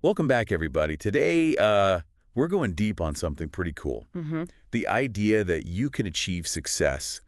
Welcome back, everybody. Today, we're going deep on something pretty cool. The idea that you can achieve success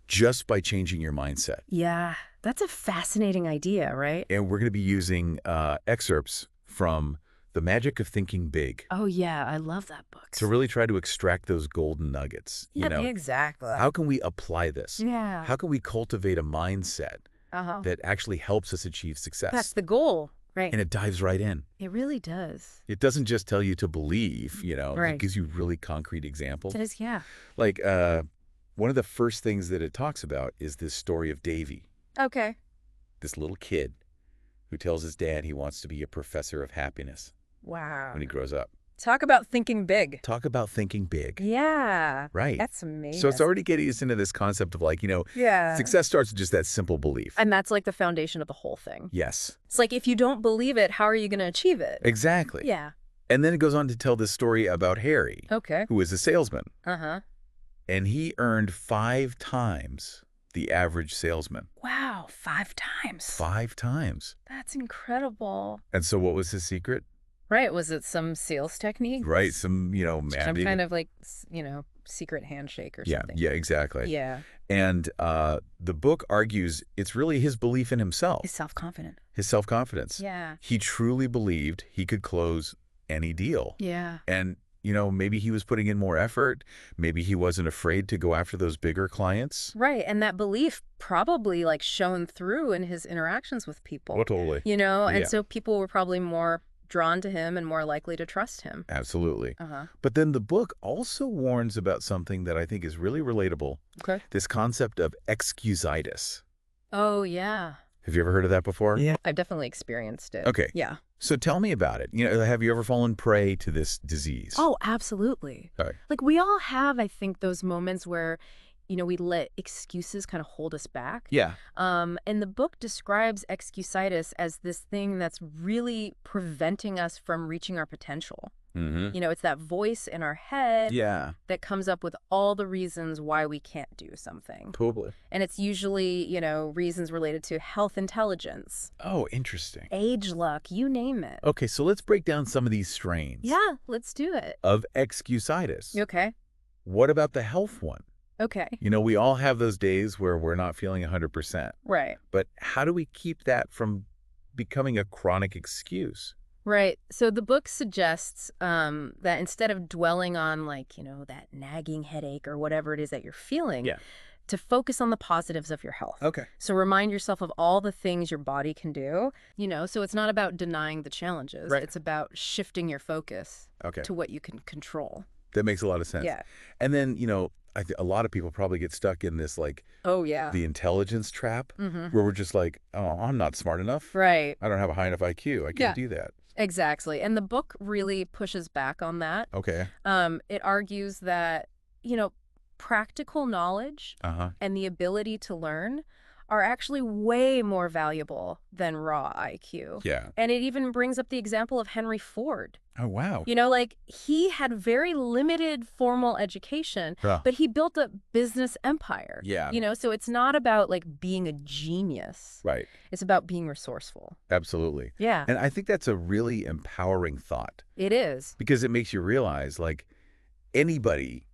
just by changing your mindset. Yeah, that's a fascinating idea, right? And we're going to be using excerpts from The Magic of Thinking Big Oh, yeah, I love that book. to really try to extract those golden nuggets. Yeah, exactly. How can we apply this? Yeah. How can we cultivate a mindset Uh-huh. that actually helps us achieve success? That's the goal, right? And it dives right in. It really does. It doesn't just tell you to believe, Right. It gives you really concrete examples. It is, yeah. Like, one of the first things that it talks about is this story of Davy, Okay. this little kid who tells his dad he wants to be a professor of happiness Wow. when he grows up. Talk about thinking big. Talk about thinking big. Yeah. Right. That's amazing. So it's already getting us into this concept of Yeah. success starts with just that simple belief. And that's like the foundation of the whole thing. Yes, It's like if you don't believe it, how are you going to achieve it? exactly. Yeah. And then it goes on to tell this story about Harry, Okay. who is a salesman, Uh-huh. and he earned 5 times the average salesman. Wow, 5 times. 5 times. That's incredible. And so what was his secret? Right. Was it some sales technique? Right, some, Some magic. kind of like, secret handshake or Yeah, something. yeah, exactly. Yeah. And the book argues it's really his belief in himself, He's self-confident. his self-confidence. Yeah. He truly believed he could close any deal. Yeah. And, maybe he was putting in more effort. Maybe he wasn't afraid to go after those bigger clients. Right. And that belief probably like shone through in his interactions with people. Oh, totally. And Yeah. so people were probably more drawn to him and more likely to trust him. Absolutely. Uh-huh. But then the book also warns about something that I think is really relatable. Okay. This concept of excusitis. Oh, yeah. Have you ever heard of that before? Yeah. I've definitely experienced it. Okay. Yeah. So tell me about it. Have you ever fallen prey to this disease? Oh, absolutely. All right. Like we all have, I think, those moments where, we let excuses kind of hold us back. Yeah. And the book describes excusitis as this thing that's really preventing us from reaching our potential. Mm-hmm. It's that voice in our head Yeah. that comes up with all the reasons why we can't do something. Totally. And it's usually, reasons related to health intelligence, Oh, interesting. age luck, you name it. Okay, so let's break down some of these strains Yeah, let's do it. of excusitis. Okay. What about the health one? Okay. We all have those days where we're not feeling 100%. Right. But how do we keep that from becoming a chronic excuse? Right. So the book suggests that instead of dwelling on that nagging headache or whatever it is that you're feeling, Yeah. to focus on the positives of your health. Okay. So remind yourself of all the things your body can do, so it's not about denying the challenges. Right. It's about shifting your focus Okay. to what you can control. That makes a lot of sense. Yeah. And then, a lot of people probably get stuck in this, Oh, yeah. the intelligence trap, Mm-hmm. where we're just like, oh, I'm not smart enough. Right. I don't have a high enough IQ. I can't do that. Exactly. And the book really pushes back on that. Okay. It argues that, practical knowledge Uh-huh. and the ability to learn are actually way more valuable than raw IQ. Yeah. And it even brings up the example of Henry Ford. Oh, wow. He had very limited formal education, Yeah. but he built a business empire. Yeah. So it's not about being a genius. Right. It's about being resourceful. Absolutely. Yeah, And I think that's a really empowering thought, it is. because it makes you realize, anybody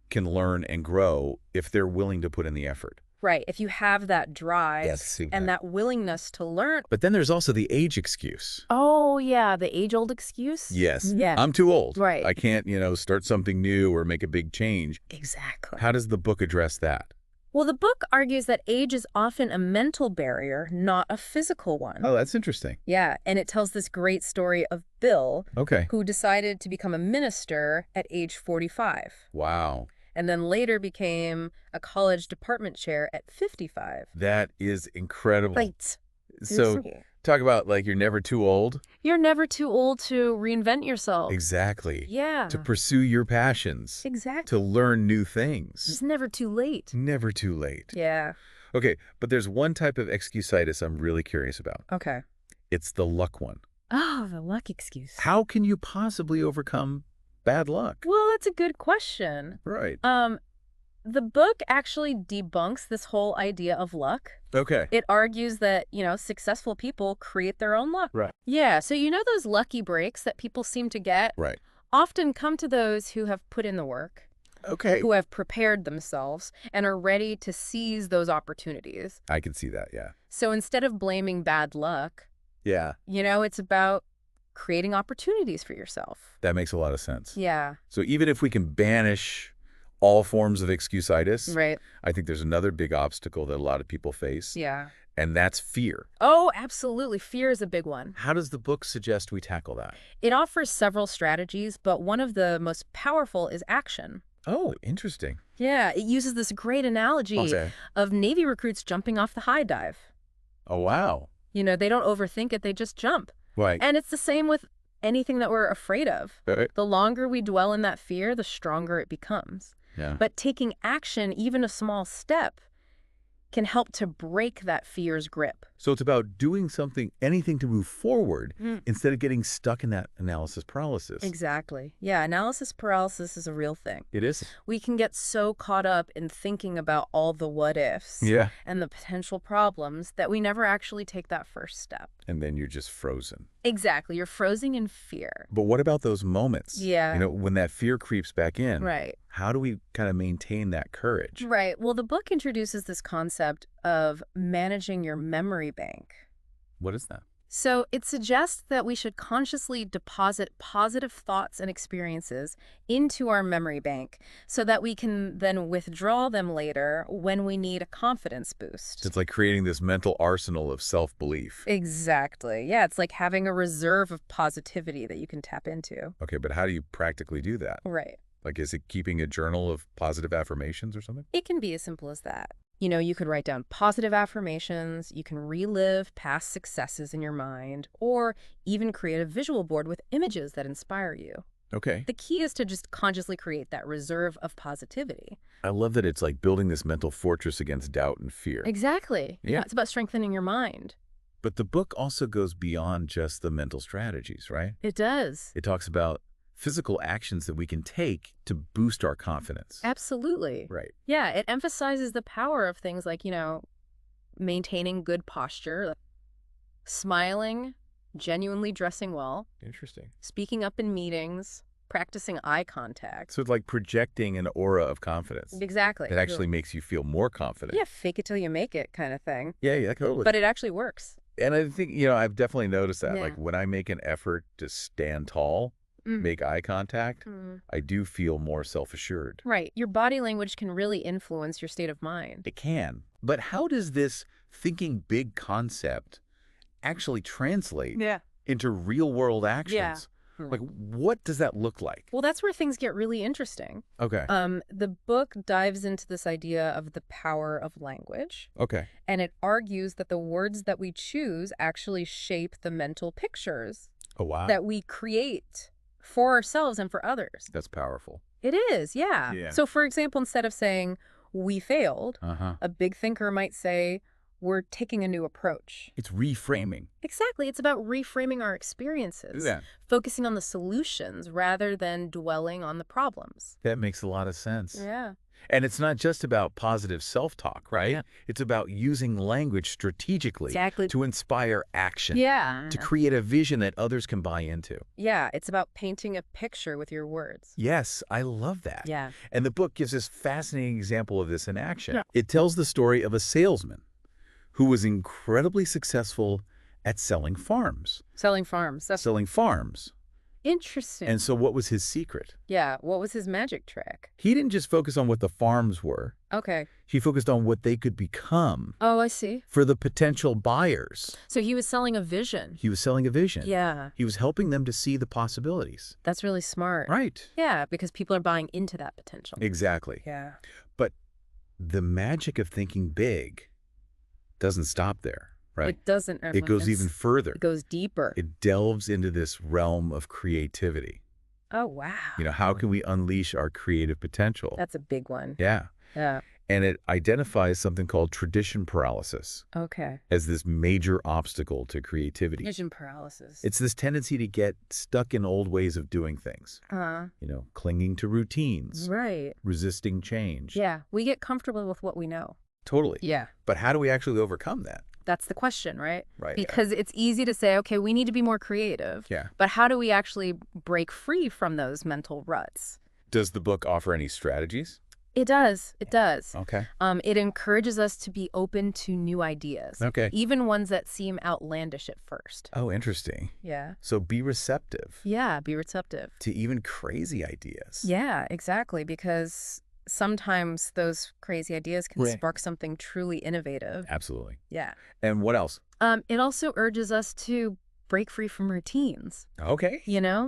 can learn and grow if they're willing to put in the effort. Right. If you have that drive Yes, and that willingness to learn. But then there's also the age excuse. Oh, yeah. The age-old excuse. Yes. Yeah. I'm too old. Right. I can't, start something new or make a big change. Exactly. How does the book address that? Well, the book argues that age is often a mental barrier, not a physical one. Oh, that's interesting. Yeah, and it tells this great story of Bill, Okay. who decided to become a minister at age 45, Wow. and then later became a college department chair at 55. That is incredible. Right. So talk about you're never too old. You're never too old to reinvent yourself. Exactly. Yeah. To pursue your passions. Exactly. To learn new things. It's never too late. Never too late. Yeah. Okay, but there's one type of excusitis I'm really curious about. Okay. It's the luck one. Oh, the luck excuse. How can you possibly overcome bad luck? Well, that's a good question. Right. The book actually debunks this whole idea of luck. Okay. It argues that, successful people create their own luck. Right. Yeah, so those lucky breaks that people seem to get Right. often come to those who have put in the work, Okay. who have prepared themselves, and are ready to seize those opportunities. I can see that, yeah. So instead of blaming bad luck, Yeah. it's about creating opportunities for yourself. That makes a lot of sense. Yeah. So even if we can banish all forms of excusitis, Right. I think there's another big obstacle that a lot of people face, Yeah. and that's fear. Oh, absolutely. Fear is a big one. How does the book suggest we tackle that? It offers several strategies, but one of the most powerful is action. Oh, interesting. Yeah, it uses this great analogy Okay. of Navy recruits jumping off the high dive. Oh, wow. They don't overthink it, they just jump. Right. And it's the same with anything that we're afraid of. Right. The longer we dwell in that fear, the stronger it becomes. Yeah. But taking action, even a small step, can help to break that fear's grip. So it's about doing something, anything to move forward Mm. instead of getting stuck in that analysis paralysis. Exactly. Yeah, analysis paralysis is a real thing. It is. We can get so caught up in thinking about all the what ifs Yeah. and the potential problems that we never actually take that first step. And then you're just frozen. Exactly. You're frozen in fear. But what about those moments? Yeah. When that fear creeps back in, Right. how do we kind of maintain that courage? Right. Well, the book introduces this concept of managing your memory bank. What is that? So it suggests that we should consciously deposit positive thoughts and experiences into our memory bank so that we can then withdraw them later when we need a confidence boost. It's like creating this mental arsenal of self-belief. Exactly. Yeah, it's like having a reserve of positivity that you can tap into. Okay, but how do you practically do that? Right. Like, is it keeping a journal of positive affirmations or something? It can be as simple as that. You could write down positive affirmations, you can relive past successes in your mind, or even create a visual board with images that inspire you. Okay. The key is to just consciously create that reserve of positivity. I love that it's like building this mental fortress against doubt and fear. Exactly. Yeah. It's about strengthening your mind. But the book also goes beyond just the mental strategies, right? It does. It talks about physical actions that we can take to boost our confidence. Absolutely. Right. Yeah, it emphasizes the power of things like, maintaining good posture, smiling, genuinely dressing well, Interesting. speaking up in meetings, practicing eye contact. So it's like projecting an aura of confidence. Exactly. It actually makes you feel more confident. Yeah, fake it till you make it kind of thing. Yeah, totally. But it actually works. And I think, I've definitely noticed that. Yeah. Like when I make an effort to stand tall, make eye contact, I do feel more self-assured. Right. Your body language can really influence your state of mind. It can. But how does this thinking big concept actually translate into real-world actions? Like, what does that look like? Well, that's where things get really interesting. Okay. The book dives into this idea of the power of language, Okay. and it argues that the words that we choose actually shape the mental pictures Oh, wow. that we create for ourselves and for others. That's powerful. It is, yeah. Yeah. So, for example, instead of saying, "we failed," a big thinker might say, "we're taking a new approach." It's reframing. Exactly. It's about reframing our experiences, Yeah. focusing on the solutions rather than dwelling on the problems. That makes a lot of sense. Yeah. And it's not just about positive self-talk, right? Yeah. It's about using language strategically Exactly. to inspire action, Yeah. to create a vision that others can buy into. Yeah, it's about painting a picture with your words. Yes, I love that. Yeah. And the book gives us a fascinating example of this in action. Yeah. It tells the story of a salesman who was incredibly successful at selling farms. Selling farms. That's Selling farms. interesting. And so what was his secret? Yeah, what was his magic trick? He didn't just focus on what the farms were. Okay. He focused on what they could become Oh, I see. for the potential buyers. So he was selling a vision. He was selling a vision. Yeah, He was helping them to see the possibilities. that's really smart. Right. Yeah, because people are buying into that potential. Exactly. Yeah. But the magic of thinking big doesn't stop there, right? It doesn't. It goes even further. It goes deeper. It delves into this realm of creativity. Oh, wow. How can we unleash our creative potential? That's a big one. Yeah. Yeah. And it identifies something called tradition paralysis Okay. as this major obstacle to creativity. Vision paralysis. It's this tendency to get stuck in old ways of doing things, clinging to routines, right. resisting change. Yeah. We get comfortable with what we know. Totally. Yeah. But how do we actually overcome that? That's the question, right? Right. Because it's easy to say, okay, we need to be more creative. Yeah. But how do we actually break free from those mental ruts? Does the book offer any strategies? It does. It does. Okay. It encourages us to be open to new ideas. Okay. Even ones that seem outlandish at first. Oh, interesting. Yeah. So be receptive. Yeah, be receptive. To even crazy ideas. Yeah, exactly. Because sometimes those crazy ideas can Right. spark something truly innovative. Absolutely. Yeah. And what else? It also urges us to break free from routines. Okay.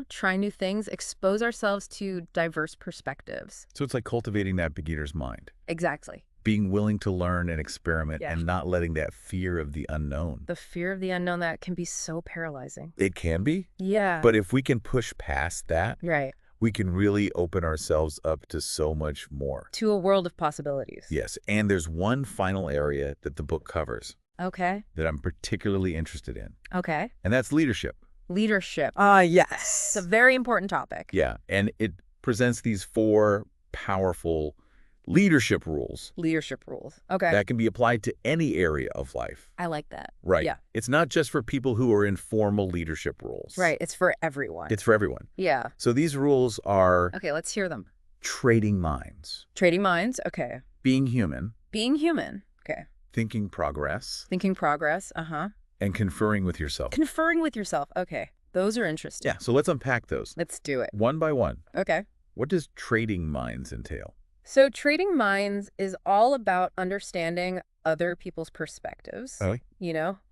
Try new things, expose ourselves to diverse perspectives. So it's like cultivating that beginner's mind. Exactly. Being willing to learn and experiment Yeah. and not letting that fear of the unknown. The fear of the unknown, that can be so paralyzing. It can be, Yeah. but if we can push past that, Right. we can really open ourselves up to so much more. To a world of possibilities. Yes, and there's one final area that the book covers Okay. that I'm particularly interested in, Okay. and that's leadership. Leadership. Yes. It's a very important topic. Yeah, and it presents these 4 powerful leadership rules Leadership rules. Okay. that can be applied to any area of life. I like that. Right. Yeah. It's not just for people who are in formal leadership roles. Right. It's for everyone. It's for everyone. Yeah. So these rules are Okay, let's hear them. trading minds, Trading minds. Okay. being human, Being human. Okay. thinking progress, Thinking progress. Uh-huh. and conferring with yourself. Conferring with yourself. Okay. Those are interesting. Yeah, so let's unpack those. Let's do it. One by one. Okay. What does trading minds entail? So trading minds is all about understanding other people's perspectives. Oh.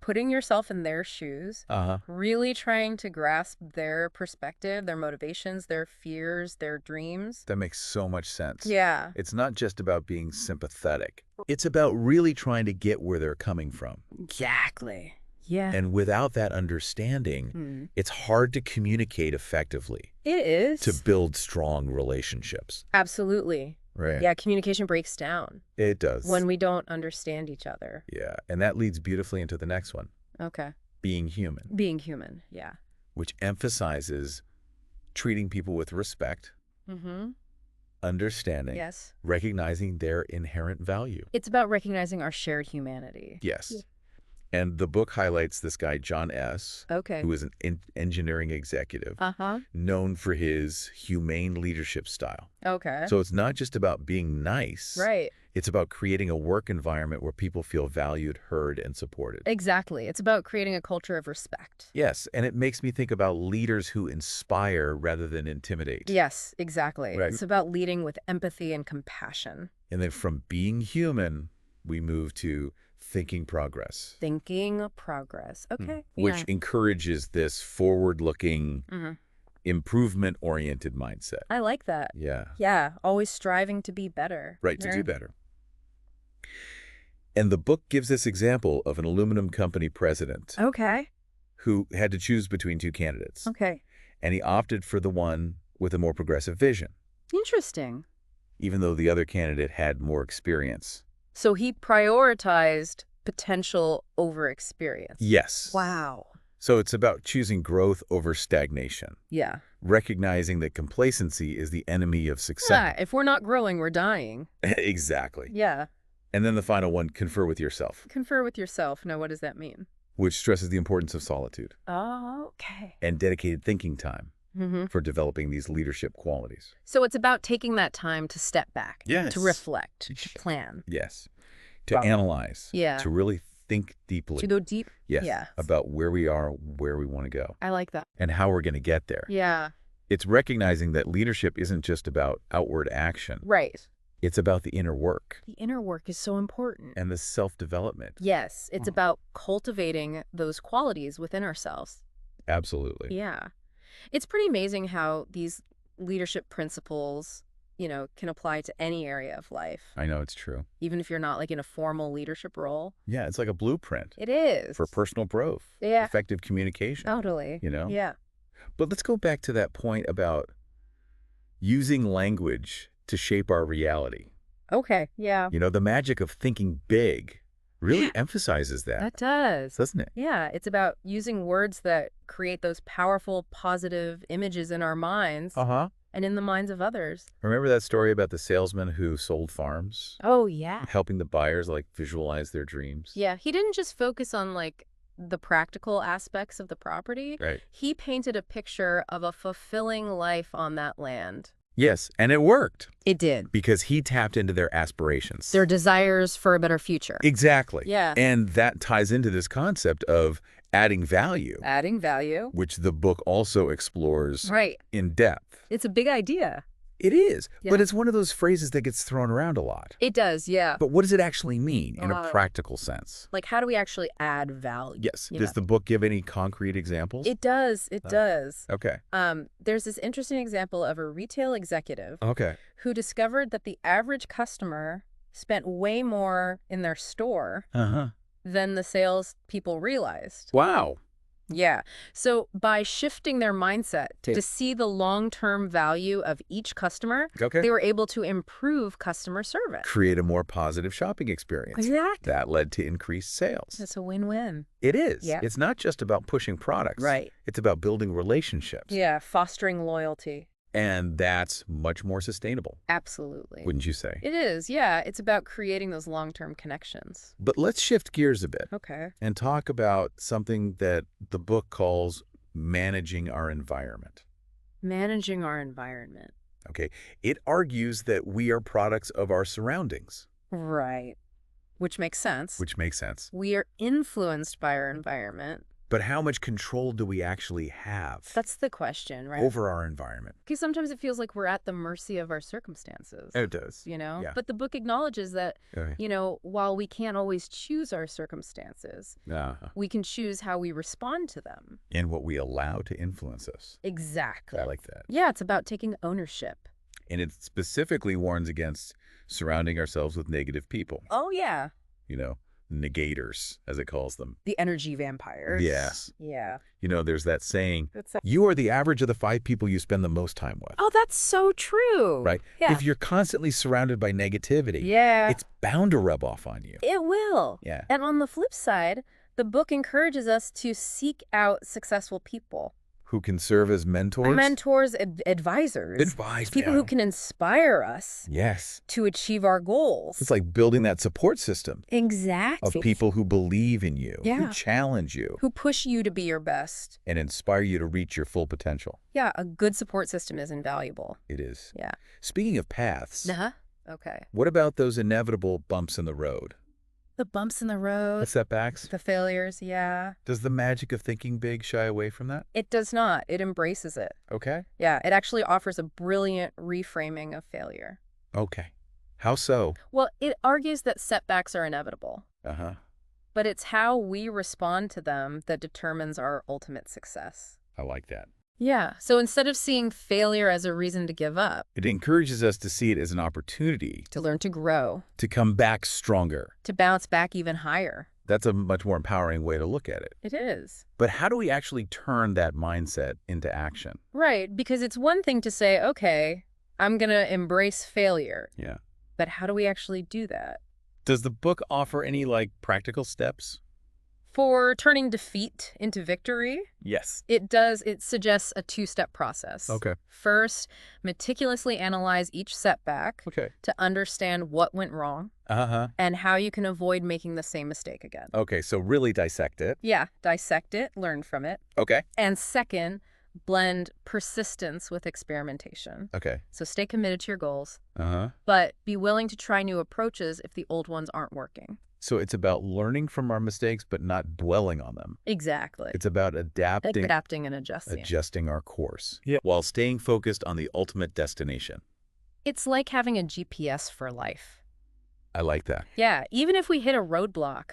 Putting yourself in their shoes. Uh-huh. Really trying to grasp their perspective, their motivations, their fears, their dreams. That makes so much sense. Yeah. It's not just about being sympathetic. It's about really trying to get where they're coming from. Exactly. Yeah. And without that understanding, it's hard to communicate effectively, It is. to build strong relationships. Absolutely. Right. Yeah, communication breaks down It does. when we don't understand each other. Yeah, and that leads beautifully into the next one, Okay. being human, Being human. Yeah. which emphasizes treating people with respect, Mm-hmm. understanding, Yes. recognizing their inherent value. It's about recognizing our shared humanity. Yes. Yeah. And the book highlights this guy, John S., Okay. who is an engineering executive, Uh-huh. known for his humane leadership style. Okay. So it's not just about being nice. Right. It's about creating a work environment where people feel valued, heard, and supported. Exactly. It's about creating a culture of respect. Yes, and it makes me think about leaders who inspire rather than intimidate. Yes, exactly. Right. It's about leading with empathy and compassion. And then from being human, we move to thinking progress, Thinking progress. Okay. which encourages this forward-looking, Mm-hmm. improvement-oriented mindset. I like that. Yeah, Yeah. Always striving to be better. right, to do better. And the book gives this example of an aluminum company president Okay. who had to choose between 2 candidates. Okay. And he opted for the one with a more progressive vision, Interesting. even though the other candidate had more experience. So he prioritized potential over experience. Yes. Wow. So it's about choosing growth over stagnation, Yeah. recognizing that complacency is the enemy of Yeah. success. If we're not growing, we're dying. Exactly. Yeah. And then the final one, confer with yourself, Confer with yourself. Now, what does that mean? which stresses the importance of solitude Oh, okay. and dedicated thinking time Mm-hmm. for developing these leadership qualities. So it's about taking that time to step back, Yes. to reflect, to plan, Yes. To Wow. analyze. Yeah. To really think deeply. to go deep. Yes. Yeah. About where we are, where we want to go, I like that. and how we're going to get there. Yeah. It's recognizing that leadership isn't just about outward action. Right. It's about the inner work The inner work is so important. and the self-development. Yes. It's Oh. about cultivating those qualities within ourselves. Absolutely. Yeah. It's pretty amazing how these leadership principles, can apply to any area of life, I know it's true. even if you're not like in a formal leadership role. Yeah, it's like a blueprint It is. for personal growth, Yeah. effective communication. Totally. Yeah. But let's go back to that point about using language to shape our reality. Okay, yeah. The magic of thinking big really emphasizes that, That does. doesn't it? Yeah, it's about using words that create those powerful, positive images in our minds Uh-huh. and in the minds of others. Remember that story about the salesman who sold farms, Oh, yeah. helping the buyers visualize their dreams? Yeah, he didn't just focus on the practical aspects of the property. Right. He painted a picture of a fulfilling life on that land. Yes, and it worked It did. because he tapped into their aspirations. Their desires for a better future. Exactly. Yeah. And that ties into this concept of adding value, Adding value. which the book also explores Right. in depth. It's a big idea. It is, Yeah. but it's one of those phrases that gets thrown around a lot. It does, yeah. But what does it actually mean in a practical sense? How do we actually add value? Yes. you Does know? the book give any concrete examples? It does. It does. Okay. There's this interesting example of a retail executive Okay. who discovered that the average customer spent way more in their store Uh-huh. than the sales people realized. Wow. Yeah. So by shifting their mindset Yeah. to see the long-term value of each customer, Okay. they were able to improve customer service. Create a more positive shopping experience. Exactly. That led to increased sales. It's a win-win. It is. Yeah. It's not just about pushing products. Right. It's about building relationships. Yeah, fostering loyalty. And that's much more sustainable, Absolutely. wouldn't you say? It is, yeah. It's about creating those long-term connections. But let's shift gears a bit Okay. and talk about something that the book calls managing our environment. Managing our environment. Okay. It argues that we are products of our surroundings, Right. Which makes sense. which makes sense. We are influenced by our environment. But how much control do we actually have That's the question, right? over our environment? Because sometimes it feels like we're at the mercy of our circumstances. It does. Yeah. Yeah. But the book acknowledges that, Okay. while we can't always choose our circumstances, we can choose how we respond to them. And what we allow to influence us. Exactly. I like that. Yeah, it's about taking ownership. And it specifically warns against surrounding ourselves with negative people. Oh, yeah. Negators, as it calls them. The energy vampires. Yes. Yeah. There's that saying, That's you are the average of the 5 people you spend the most time with. Oh, that's so true. Right? Yeah. If you're constantly surrounded by negativity, Yeah. it's bound to rub off on you. It will. Yeah. And on the flip side, the book encourages us to seek out successful people. Who can serve as mentors? Mentors, advisors. Advise People me. who can inspire us Yes. to achieve our goals. It's like building that support system Exactly. of people who believe in you, Yeah. who challenge you, Who push you to be your best. and inspire you to reach your full potential. Yeah, a good support system is invaluable. It is. Yeah. Speaking of paths, Uh-huh. Okay. what about those inevitable bumps in the road? The bumps in the The road, setbacks? the failures, yeah. Does the magic of thinking big shy away from that? It does not. It embraces it. Okay. Yeah, it actually offers a brilliant reframing of failure. Okay. How so? Well, it argues that setbacks are inevitable, Uh-huh. but it's how we respond to them that determines our ultimate success. I like that. Yeah, so instead of seeing failure as a reason to give up, It encourages us to see it as an opportunity to learn to grow, to come back stronger. to bounce back even higher. That's a much more empowering way to look at it. It is. But how do we actually turn that mindset into action? Right, because it's one thing to say, okay, I'm going to embrace failure. Yeah. But how do we actually do that? Does the book offer any, practical steps? For turning defeat into victory, Yes. it suggests a two-step process. Okay. First, meticulously analyze each setback Okay. to understand what went wrong Uh-huh. and how you can avoid making the same mistake again. Okay, so really dissect it. Yeah, dissect it, learn from it. Okay. And second, blend persistence with experimentation. Okay. So stay committed to your goals, Uh-huh. but be willing to try new approaches if the old ones aren't working. So it's about learning from our mistakes, but not dwelling on them. Exactly. It's about Adapting and adjusting. adjusting our course while staying focused on the ultimate destination. It's like having a GPS for life. I like that. Yeah, even if we hit a roadblock,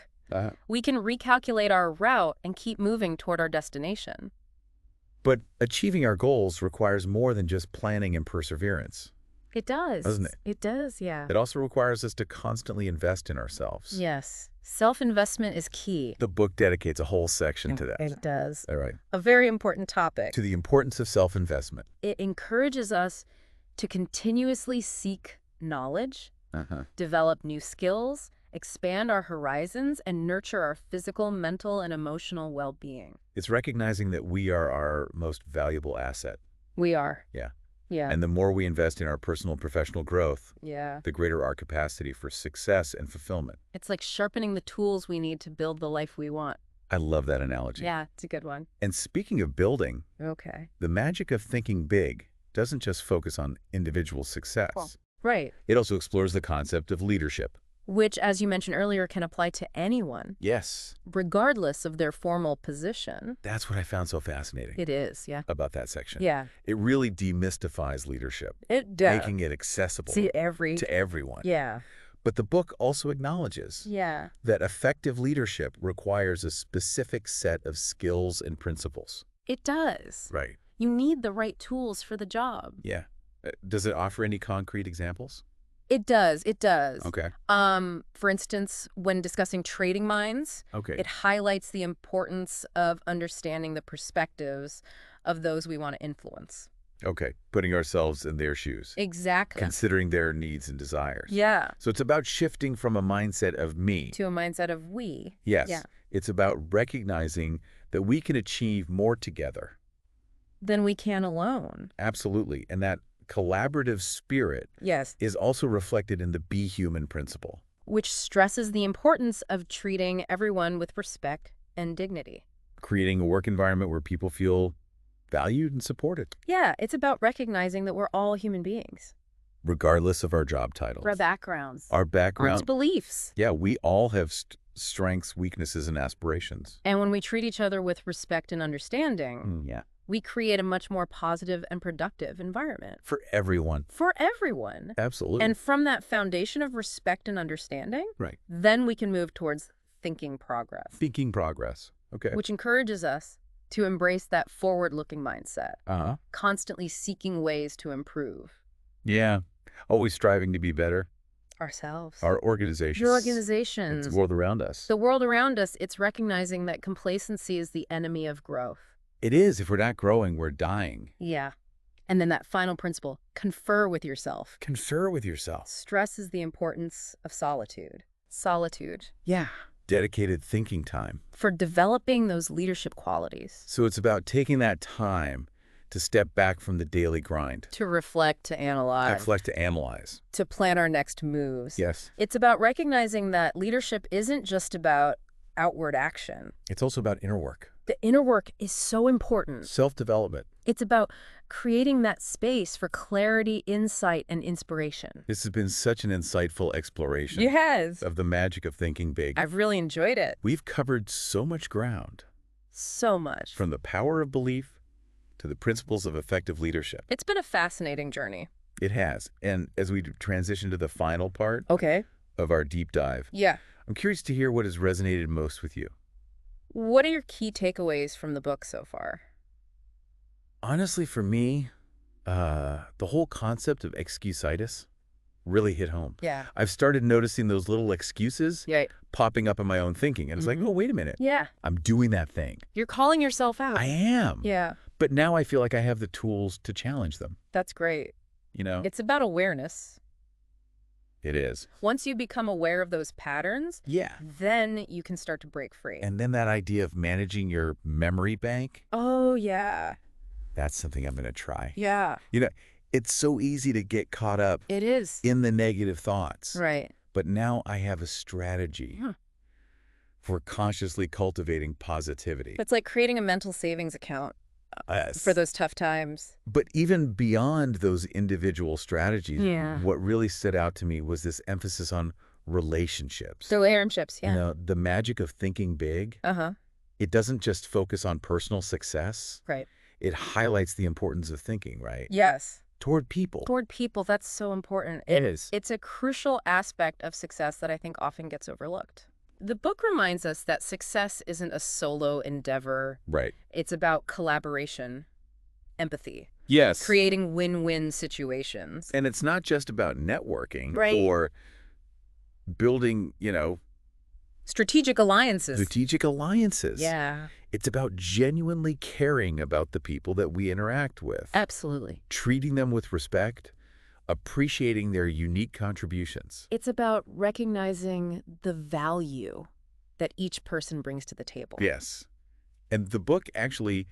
we can recalculate our route and keep moving toward our destination. But achieving our goals requires more than just planning and perseverance. It does. Doesn't it? It does, yeah. It also requires us to constantly invest in ourselves. Yes. Self-investment is key. The book dedicates a whole section to that. It does. All right. A very important topic. To the importance of self-investment. It encourages us to continuously seek knowledge, develop new skills, expand our horizons, and nurture our physical, mental, and emotional well-being. It's recognizing that we are our most valuable asset. We are. Yeah. Yeah. And the more we invest in our personal and professional growth, Yeah. the greater our capacity for success and fulfillment. It's like sharpening the tools we need to build the life we want. I love that analogy. Yeah, it's a good one. And speaking of building, Okay. the magic of thinking big doesn't just focus on individual success. Cool. Right. It also explores the concept of leadership. Which, as you mentioned earlier, can apply to anyone, Yes. regardless of their formal position. That's what I found so fascinating It is, yeah. about that section. Yeah. It really demystifies leadership, It does. making it accessible See, to everyone. Yeah. But the book also acknowledges Yeah. that effective leadership requires a specific set of skills and principles. It does. Right. You need the right tools for the job. Yeah. Does it offer any concrete examples? It does. It does. Okay. For instance, when discussing trading minds, Okay. it highlights the importance of understanding the perspectives of those we want to influence. Okay. Putting ourselves in their shoes. Exactly. Considering their needs and desires. Yeah. So it's about shifting from a mindset of me. To a mindset of we. Yes. Yeah. It's about recognizing that we can achieve more together. Than we can alone. Absolutely. And that collaborative spirit Yes. is also reflected in the Be Human principle. Which stresses the importance of treating everyone with respect and dignity. Creating a work environment where people feel valued and supported, Yeah, it's about recognizing that we're all human beings. regardless of our job titles. Our backgrounds. Our Our background. beliefs. Yeah, we all have strengths, weaknesses, and aspirations. And when we treat each other with respect and understanding, Yeah. we create a much more positive and productive environment. For everyone. For everyone. Absolutely. And from that foundation of respect and understanding, right. then we can move towards thinking progress. Thinking progress. Okay. Which encourages us to embrace that forward-looking mindset, Uh-huh. constantly seeking ways to improve Yeah. Always striving to be better. ourselves. Our organizations. Your organizations. The world around us. The world around us, it's recognizing that complacency is the enemy of growth. It is. If we're not growing, we're dying. Yeah. And then that final principle, confer with yourself, Confer with yourself. stresses the importance of solitude. Solitude. Yeah. Dedicated thinking time. For developing those leadership qualities. So it's about taking that time to step back from the daily grind. To reflect, to analyze. Reflect, to analyze. To plan our next moves. Yes. It's about recognizing that leadership isn't just about outward action. It's also about inner work. The inner work is so important. Self-development. It's about creating that space for clarity, insight, and inspiration. This has been such an insightful exploration Yes. of the magic of thinking big. I've really enjoyed it. We've covered so much ground, So much. from the power of belief to the principles of effective leadership. It's been a fascinating journey. It has. And as we transition to the final part Okay. of our deep dive, Yeah. I'm curious to hear what has resonated most with you. What are your key takeaways from the book so far? Honestly, for me, the whole concept of excusitis really hit home. Yeah. I've started noticing those little excuses Yeah. popping up in my own thinking. And it's like, oh, wait a minute. Yeah. I'm doing that thing. You're calling yourself out. I am. Yeah. But now I feel like I have the tools to challenge them. That's great. You know? It's about awareness. It is. Once you become aware of those patterns, Yeah. then you can start to break free. And then that idea of managing your memory bank, Oh, yeah. that's something I'm going to try. Yeah. You know, it's so easy to get caught up It is. in the negative thoughts. Right. But now I have a strategy for consciously cultivating positivity. It's like creating a mental savings account Yes. for those tough times. But even beyond those individual strategies, Yeah. what really stood out to me was this emphasis on relationships. So relationships, yeah. You know, the magic of thinking big, Uh-huh. it doesn't just focus on personal success. Right. It highlights the importance of thinking, right? Yes. Toward people. Toward people, that's so important. It is. It's a crucial aspect of success that I think often gets overlooked. The book reminds us that success isn't a solo endeavor. Right. It's about collaboration, empathy, Yes. creating win-win situations. And it's not just about networking Right. or building, you know, Strategic alliances. strategic alliances. Yeah, It's about genuinely caring about the people that we interact with. absolutely. Treating them with respect, appreciating their unique contributions. It's about recognizing the value that each person brings to the table. Yes. And the book actually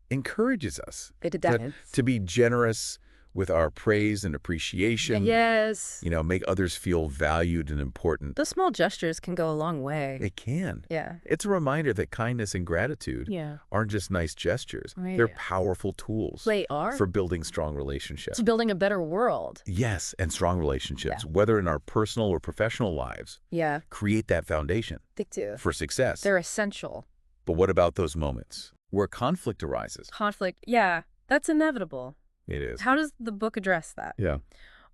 encourages us It does. to be generous with our praise and appreciation. Yes. Make others feel valued and important. The small gestures can go a long way. It can. Yeah. It's a reminder that kindness and gratitude Yeah. aren't just nice gestures. Right. They're powerful tools They are. for building strong relationships. To building a better world. Yes, and strong relationships, whether in our personal or professional lives, Yeah. create that foundation They do. for success. They're essential. But what about those moments where conflict arises? Conflict. Yeah. That's inevitable. It is. How does the book address that? Yeah.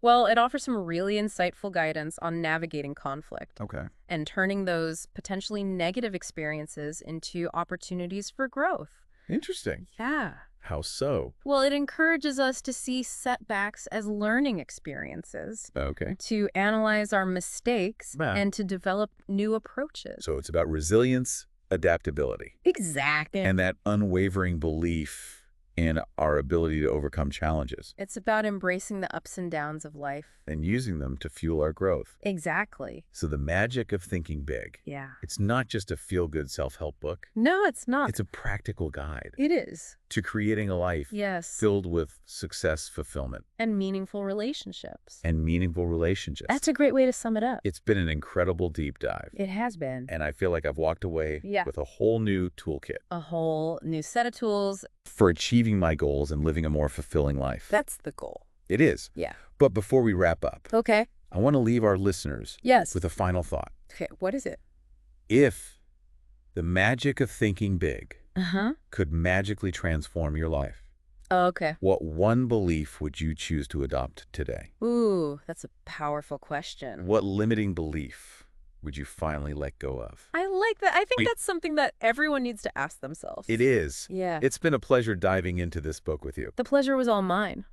Well, it offers some really insightful guidance on navigating conflict Okay. and turning those potentially negative experiences into opportunities for growth. Interesting. Yeah. How so? Well, it encourages us to see setbacks as learning experiences, Okay. to analyze our mistakes, Yeah. and to develop new approaches. So it's about resilience, adaptability, Exactly. and that unwavering belief in our ability to overcome challenges It's about embracing the ups and downs of life. and using them to fuel our growth. Exactly. So the magic of thinking big. Yeah. It's not just a feel-good self-help book. No, it's not. It's a practical guide It is. to creating a life Yes. filled with success, fulfillment, And meaningful relationships. and meaningful relationships. That's a great way to sum it up. It's been an incredible deep dive, It has been. and I feel like I've walked away Yeah. with a whole new toolkit A whole new set of tools. for achieving my goals and living a more fulfilling life. That's the goal. It is. Yeah. But before we wrap up, Okay. I want to leave our listeners Yes. with a final thought. Okay, what is it? If the magic of thinking big Uh-huh. could magically transform your life, Okay. what one belief would you choose to adopt today? Ooh, that's a powerful question. What limiting belief would you finally let go of? I like that. I think Wait. that's something that everyone needs to ask themselves. It is. Yeah. It's been a pleasure diving into this book with you. The pleasure was all mine.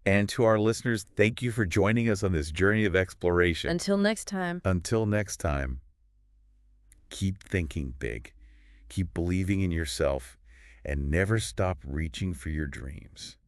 And to our listeners, thank you for joining us on this journey of exploration. Until next time. Until next time, keep thinking big, keep believing in yourself, and never stop reaching for your dreams.